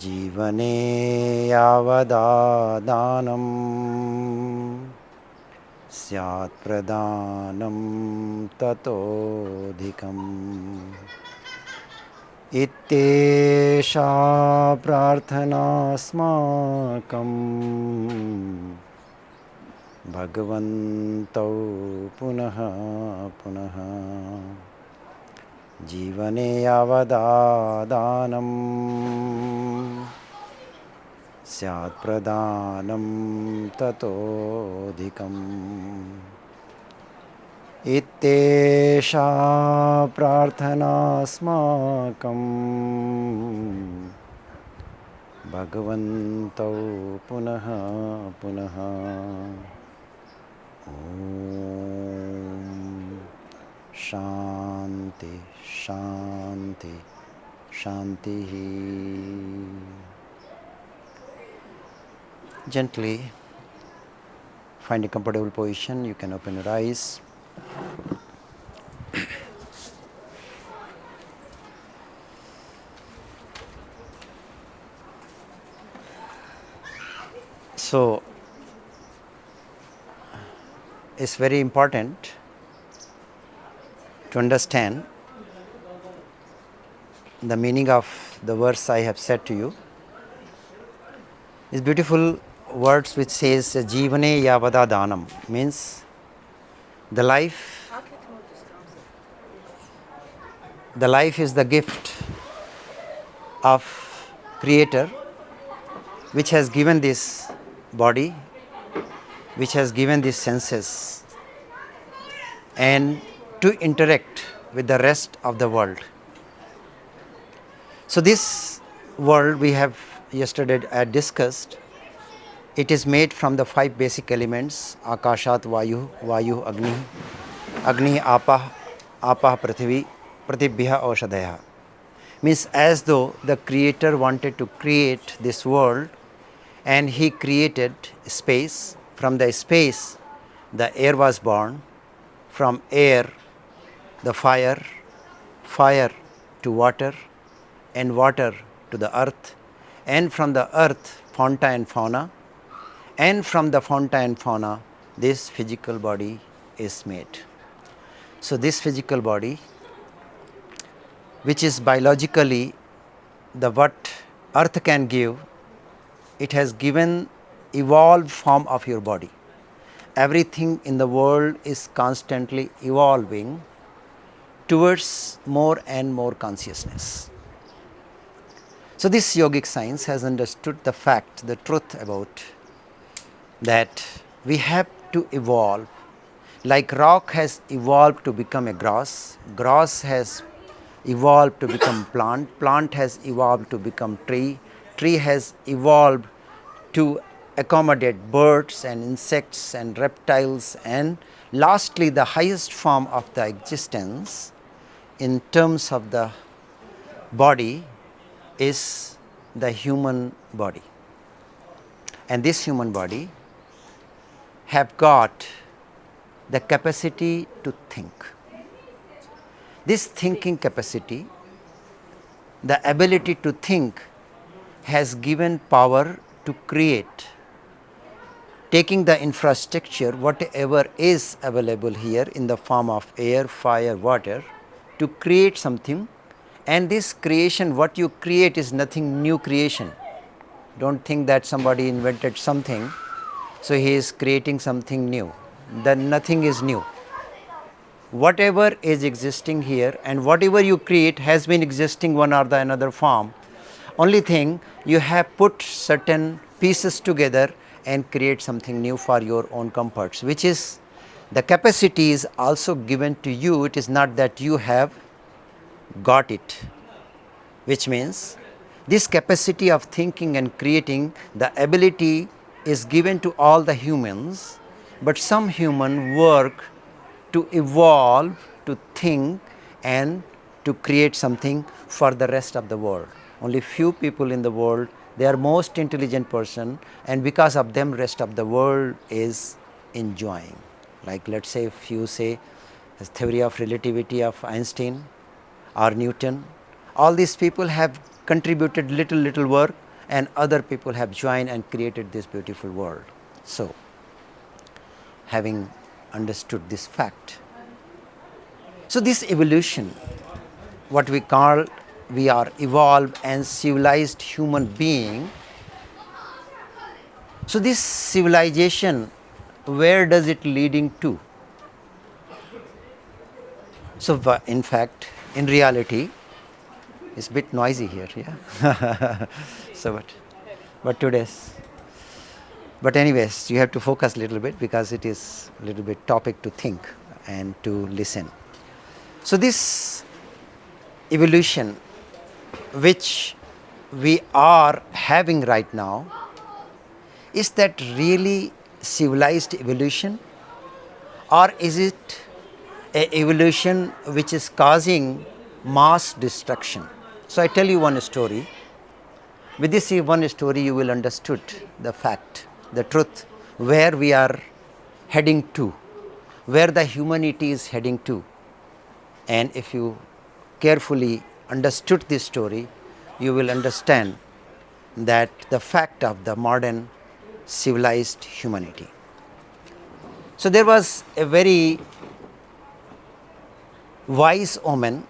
जीवने यावदादानं स्यात् प्रदानं ततोऽधिकम् इत्येषा प्रार्थनास्माकं भगवन्तौ पुनः पुनः जीवने यावदादानं स्यात् प्रदानं ततोऽधिकम् इत्येषा प्रार्थनास्माकं भगवन्तौ पुनः पुनः ॐ शान्ति शान्ति शान्तिः. Gently find a comfortable position. You can open your eyes. So, it's very important to understand the meaning of the verse I have said to you. These beautiful words which says Jivane Yavada Danam means the life is the gift of Creator which has given this body, which has given these senses, and to interact with the rest of the world. So this world we have yesterday discussed, it is made from the 5 basic elements: Akashat, Vayu, Vayu, Agni, Agni, Apah, Apah, Prithvi, Pratibhya, Aushadaya. Means as though the Creator wanted to create this world and He created space. From the space, the air was born. From air, the fire, fire to water, and water to the earth, and from the earth, fauna and fauna, and from the fauna and fauna, this physical body is made. So this physical body, which is biologically the what earth can give, it has given evolved form of your body. Everything in the world is constantly evolving towards more and more consciousness. So this yogic science has understood the fact, the truth about that we have to evolve. Like rock has evolved to become a grass, grass has evolved to become plant, plant has evolved to become tree, tree has evolved to accommodate birds and insects and reptiles, and lastly the highest form of the existence in terms of the body is the human body. And this human body have got the capacity to think. This thinking capacity, the ability to think, has given power to create, taking the infrastructure, whatever is available here in the form of air, fire, water, to create something. And this creation, what you create is nothing new creation. Don't think that somebody invented something, so he is creating something new. Then nothing is new. Whatever is existing here and whatever you create has been existing one or the another form. Only thing, you have put certain pieces together and create something new for your own comforts, which is the capacity is also given to you. It is not that you have got it, which means this capacity of thinking and creating, the ability is given to all the humans, but some human work to evolve, to think and to create something for the rest of the world. Only few people in the world, they are most intelligent person, and because of them rest of the world is enjoying. Like let's say if you say the theory of relativity of Einstein or Newton, all these people have contributed little work, and other people have joined and created this beautiful world. So, having understood this fact, so this evolution, what we call we are evolved and civilized human being. So this civilization, where does it leading to? So in fact, in reality, it's a bit noisy here, yeah. So but today's, but anyways, you have to focus a little bit because it is a little bit topic to think and to listen. So this evolution which we are having right now, is that really civilized evolution, or is it a evolution which is causing mass destruction? So I tell you one story. With this one story you will understood the fact, the truth, where we are heading to, where the humanity is heading to. And if you carefully understood this story, you will understand that the fact of the modern civilized humanity. So there was a very wise woman,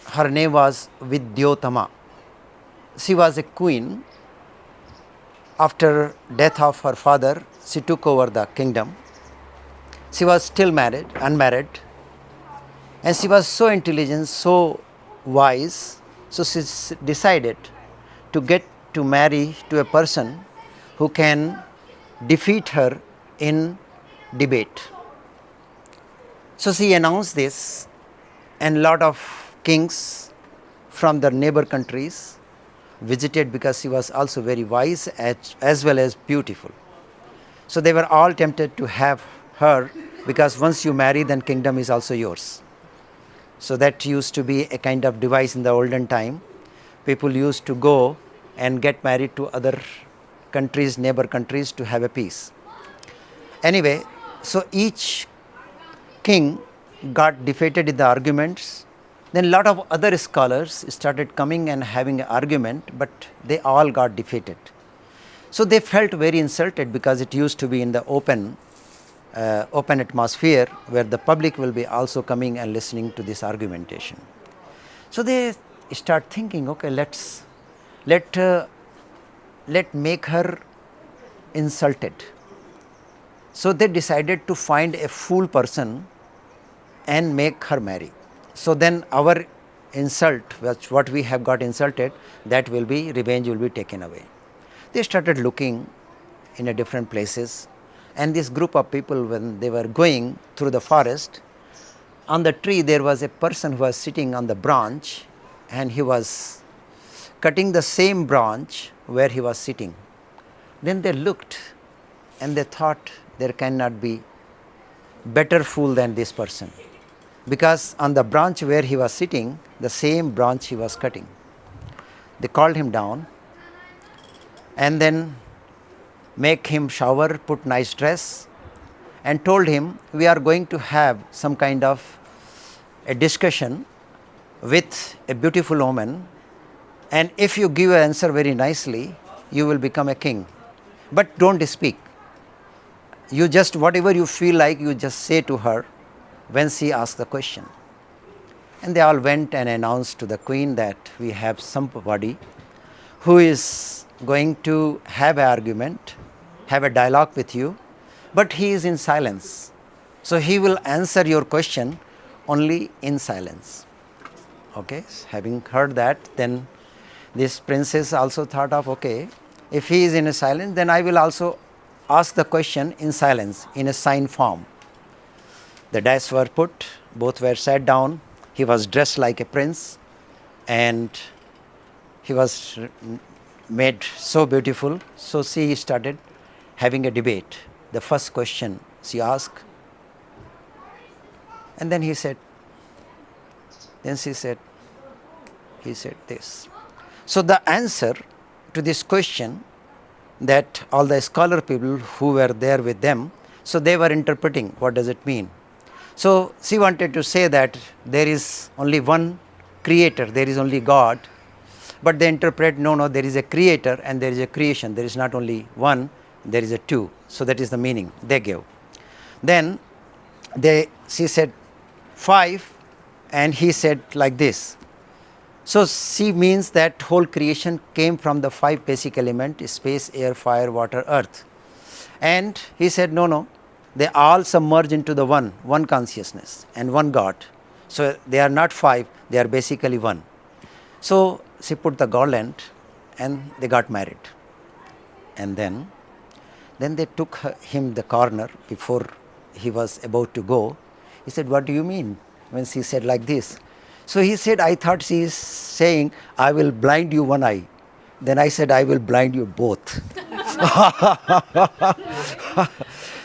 her name was Vidyotama. She was a queen. After death of her father, she took over the kingdom. She was still unmarried, and she was so intelligent, so wise, so she decided to get to marry to a person who can defeat her in debate. So she announced this, and lot of kings from the neighbor countries visited, because she was also very wise as well as beautiful. So they were all tempted to have her, because once you marry, then kingdom is also yours. So that used to be a kind of device in the olden time. People used to go and get married to other countries, neighbor countries, to have a peace. Anyway, so each king got defeated in the arguments. Then a lot of other scholars started coming and having an argument, but they all got defeated. So they felt very insulted, because it used to be in the open atmosphere where the public will be also coming and listening to this argumentation. So they start thinking, okay, let make her insulted. So they decided to find a fool person and make her marry. So then our insult, what we have got insulted, that will be, revenge will be taken away. They started looking in a different places, and this group of people, when they were going through the forest, on the tree there was a person who was sitting on the branch, and he was cutting the same branch where he was sitting. Then they looked and they thought, there cannot be better fool than this person, because on the branch where he was sitting, the same branch he was cutting. They called him down and then make him shower, put nice dress, and told him, we are going to have some kind of a discussion with a beautiful woman, and if you give an answer very nicely, you will become a king. But don't speak. You just, whatever you feel like, you just say to her when she asks the question. And they all went and announced to the queen that we have somebody who is going to have an argument, have a dialogue with you, but he is in silence. So he will answer your question only in silence. Okay, having heard that, then this princess also thought of, okay, if he is in a silence, then I will also ask the question in silence, in a sign form. The dice were put, both were sat down. He was dressed like a prince, and he was made so beautiful. So she started having a debate. The first question she asked, and then he said, then she said, he said this. So the answer to this question, that all the scholar people who were there with them, so they were interpreting what does it mean. So she wanted to say that there is only one creator, there is only God, but they interpret, no, no, there is a creator and there is a creation. There is not only one, there is a two. So that is the meaning they gave. Then she said 5 and he said like this. So she means that whole creation came from the 5 basic elements: space, air, fire, water, earth. And he said, no, no, they all submerge into the one consciousness and one God. So they are not 5, they are basically one. So she put the garland and they got married. And then they took him the corner before he was about to go. He said, what do you mean when she said like this? So he said, I thought she is saying, I will blind you one eye. Then I said, I will blind you both.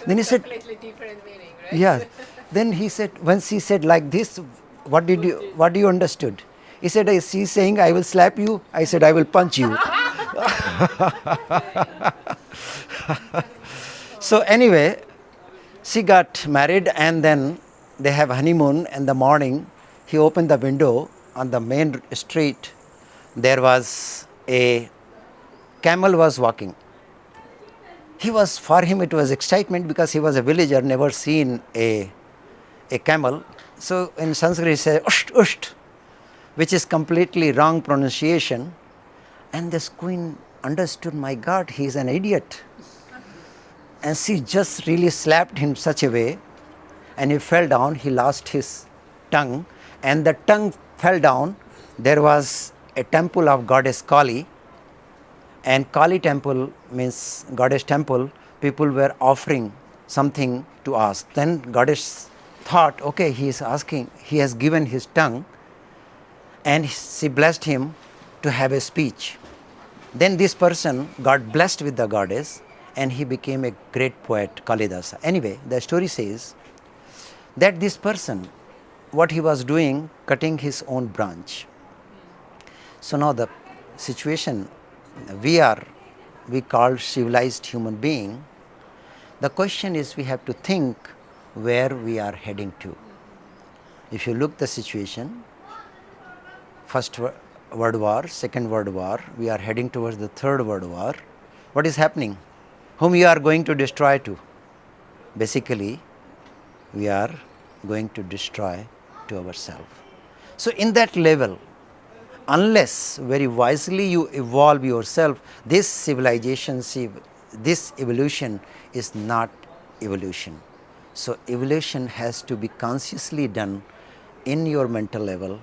Then he said, completely different meaning, right? yeah. Then he said, when she said like this, what do you understood? He said, she's saying, I will slap you. I said, I will punch you. So anyway, she got married and then they have honeymoon. In the morning, he opened the window on the main street. There was a camel was walking. For him it was excitement because he was a villager, never seen a camel. So in Sanskrit he said, usht, usht, which is completely wrong pronunciation. And this queen understood, my God, he is an idiot. And she just really slapped him such a way, and he fell down, he lost his tongue, and the tongue fell down. There was a temple of goddess Kali, and Kali temple means goddess temple. People were offering something to ask. Then goddess thought, okay, he is asking, he has given his tongue, and she blessed him to have a speech. Then this person got blessed with the goddess and he became a great poet, Kalidasa. Anyway, the story says that this person, what he was doing, cutting his own branch. So now the situation, we call civilized human being. The question is, we have to think where we are heading to. If you look the situation, First World War, Second World War, we are heading towards the Third World War. What is happening? Whom you are going to destroy to? Basically, we are going to destroy to ourselves. So in that level, unless very wisely you evolve yourself, this civilization, this evolution is not evolution. So evolution has to be consciously done in your mental level.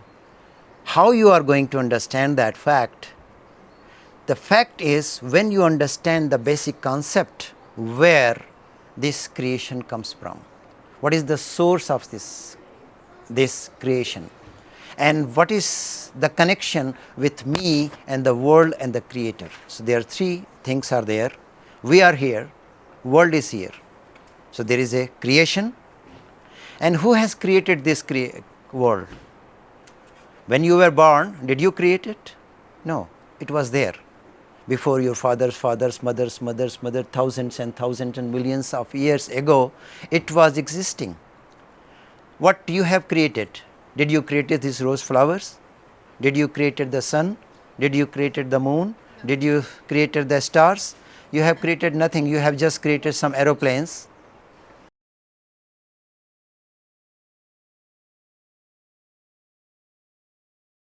How you are going to understand that fact? The fact is, when you understand the basic concept where this creation comes from, what is the source of this creation, and what is the connection with me and the world and the creator. So there are 3 things are there. We are here, world is here. So there is a creation, and who has created this world? When you were born, did you create it? No, it was there. Before your fathers, mothers, thousands and thousands and millions of years ago, it was existing. What you have created? Did you create these rose flowers? Did you create the sun? Did you create the moon? Did you create the stars? You have created nothing. You have just created some aeroplanes